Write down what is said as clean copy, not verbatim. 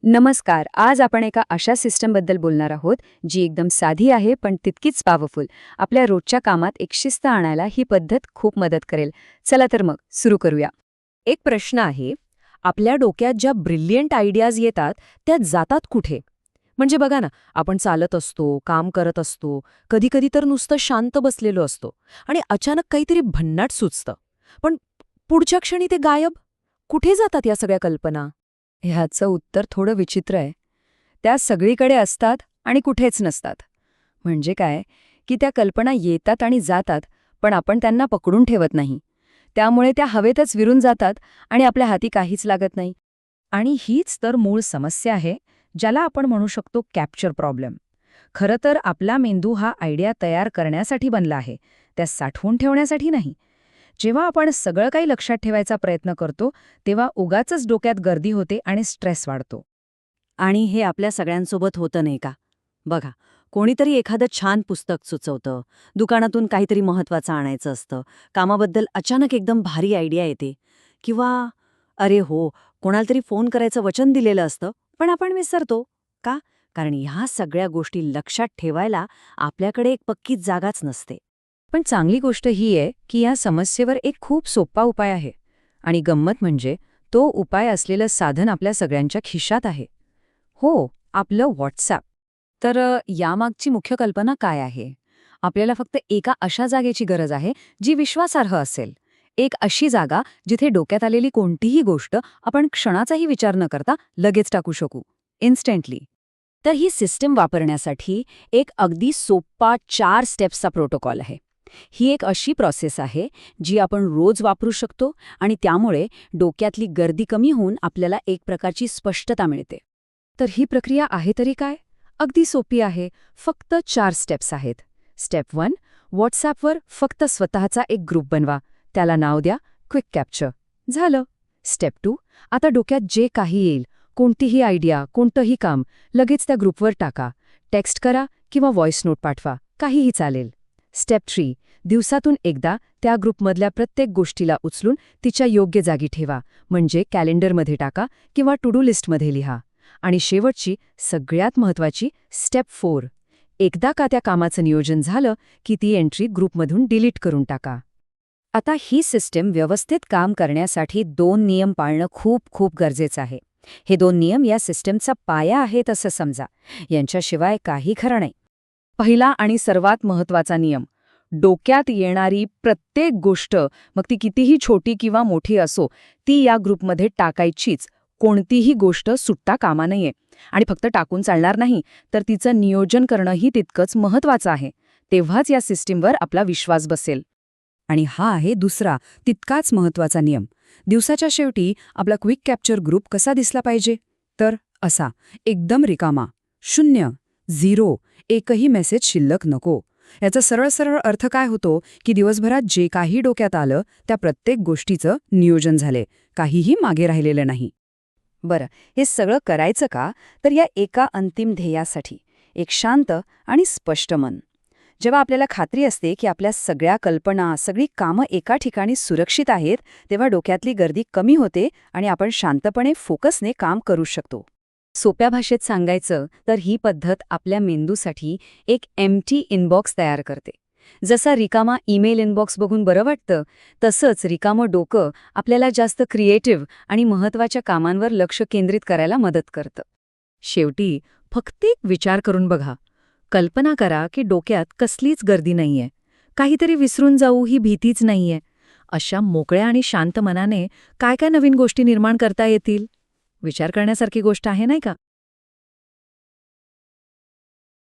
नमस्कार. आज आपण एका अशा सिस्टमबद्दल बोलणार आहोत जी एकदम साधी आहे पण तितकीच पॉवरफुल. आपल्या रोजच्या कामात एक शिस्त आणायला ही पद्धत खूप मदत करेल. चला तर मग सुरू करूया. एक प्रश्न आहे, आपल्या डोक्यात ज्या ब्रिलियंट आयडियाज येतात त्या जातात कुठे? म्हणजे बघा ना, आपण चालत असतो, काम करत असतो, कधीकधी तर नुसतं शांत बसलेलो असतो आणि अचानक काहीतरी भन्नाट सुचतं. पण पुढच्या क्षणी ते गायब. कुठे जातात या सगळ्या कल्पना? ह्याचं उत्तर थोडं विचित्र आहे. त्या सगळीकडे असतात आणि कुठेच नसतात. म्हणजे काय की त्या कल्पना येतात आणि जातात, पण आपण त्यांना पकडून ठेवत नाही. त्यामुळे त्या हवेतच विरून जातात आणि आपल्या हाती काहीच लागत नाही. आणि हीच तर मूळ समस्या आहे, ज्याला आपण म्हणू शकतो कॅप्चर प्रॉब्लेम. खरं तर आपला मेंदू हा आयडिया तयार करण्यासाठी बनला आहे, त्या साठवून ठेवण्यासाठी नाही. जेव्हा आपण सगळं काही लक्षात ठेवायचा प्रयत्न करतो, तेव्हा उगाचच डोक्यात गर्दी होते आणि स्ट्रेस वाढतो. आणि हे आपल्या सगळ्यांसोबत होतं नाही का? बघा, कोणीतरी एखादं छान पुस्तक सुचवतं, दुकानातून काहीतरी महत्त्वाचं आणायचं असतं, कामाबद्दल अचानक एकदम भारी आयडिया येते. किंवा अरे हो, कोणाला तरी फोन करायचं वचन दिलेलं असतं, पण आपण विसरतो. का? कारण ह्या सगळ्या गोष्टी लक्षात ठेवायला आपल्याकडे एक पक्की जागाच नसते. पण चांगली गोष्ट ही आहे की या समस्येवर एक खूप सोपा उपाय आहे. आणि गंमत म्हणजे तो उपाय असलेलं साधन आपल्या सगळ्यांच्या खिशात आहे. हो, आपलं व्हॉट्सॲप. तर यामागची मुख्य कल्पना काय आहे? आपल्याला फक्त एका अशा जागेची गरज आहे जी विश्वासार्ह असेल. एक अशी जागा जिथे डोक्यात आलेली कोणतीही गोष्ट आपण क्षणाचाही विचार न करता लगेच टाकू शकू, इन्स्टंटली. तर ही सिस्टम वापरण्यासाठी एक अगदी सोपा 4 स्टेप्सचा प्रोटोकॉल आहे. ही एक अशी प्रोसेस आहे जी आपण रोज वापरू शकतो आणि त्यामुळे डोक्यातली गर्दी कमी होऊन आपल्याला एक प्रकारची स्पष्टता मिळते. तर ही प्रक्रिया आहे तरी काय? अगदी सोपी आहे. फक्त 4 स्टेप्स आहेत. स्टेप 1, व्हॉट्सॲपवर फक्त स्वतःचा एक ग्रुप बनवा. त्याला नाव द्या क्विक कॅप्चर. झालं. स्टेप 2, आता डोक्यात जे काही येईल, कोणतीही आयडिया, कोणतंही काम, लगेच त्या ग्रुपवर टाका. टेक्स्ट करा किंवा व्हॉइस नोट पाठवा, काहीही चालेल. स्टेप 3, दिवसातून एकदा त्या ग्रुपमधल्या प्रत्येक गोष्टीला उचलून तिच्या योग्य जागी ठेवा, म्हणजे कॅलेंडरमध्ये टाका किंवा टू डू लिस्टमध्ये लिहा. आणि शेवटची, सगळ्यात महत्त्वाची स्टेप 4, एकदा का त्या कामाचं नियोजन झालं की ती एंट्री ग्रुपमधून डिलीट करून टाका. आता ही सिस्टम व्यवस्थित काम करण्यासाठी 2 नियम पाळणं खूप खूप गरजेचं आहे. हे 2 नियम या सिस्टमचा पाया आहेत असं समजा. यांच्याशिवाय काही खरं नाही. पहिला आणि सर्वात महत्त्वाचा नियम, डोक्यात येणारी प्रत्येक गोष्ट, मग ती कितीही छोटी किंवा मोठी असो, ती या ग्रुपमध्ये टाकायचीच. कोणतीही गोष्ट सुटता कामा नये. आणि फक्त टाकून चालणार नाही, तर तिचं नियोजन करणंही तितकंच महत्त्वाचं आहे. तेव्हाच या सिस्टीमवर आपला विश्वास बसेल. आणि हा आहे दुसरा, तितकाच महत्त्वाचा नियम. दिवसाच्या शेवटी आपला क्विक कॅप्चर ग्रुप कसा दिसला पाहिजे? तर असा, एकदम रिकामा, 0, 0, एकही मेसेज शिल्लक नको. याचा सरळ सरळ अर्थ काय होतो की दिवसभरात जे काही डोक्यात आलं त्या प्रत्येक गोष्टीचं नियोजन झाले, काहीही मागे राहिलेलं नाही. बरं, हे सगळं करायचं का? तर या एका अंतिम ध्येयासाठी, एक शांत आणि स्पष्ट मन. जेव्हा आपल्याला खात्री असते की आपल्या सगळ्या कल्पना, सगळी कामं एका ठिकाणी सुरक्षित आहेत, तेव्हा डोक्यातली गर्दी कमी होते आणि आपण शांतपणे फोकसने काम करू शकतो. सोप्या भाषेत सांगायचं तर ही पद्धत आपल्या मेंदूसाठी एक एम्प्टी इनबॉक्स तयार करते. जसा रिकामा ईमेल इनबॉक्स बघून बरं वाटतं, तसंच रिकामं डोकं आपल्याला जास्त क्रिएटिव्ह आणि महत्त्वाच्या कामांवर लक्ष केंद्रित करायला मदत करतं. शेवटी फक्त एक विचार करून बघा. कल्पना करा की डोक्यात कसलीच गर्दी नाहीये, काहीतरी विसरून जाऊ ही भीतीच नाहीये. अशा मोकळ्या आणि शांत मनाने काय काय नवीन गोष्टी निर्माण करता येतील? विचार करण्यासारखी गोष्ट आहे नाही का?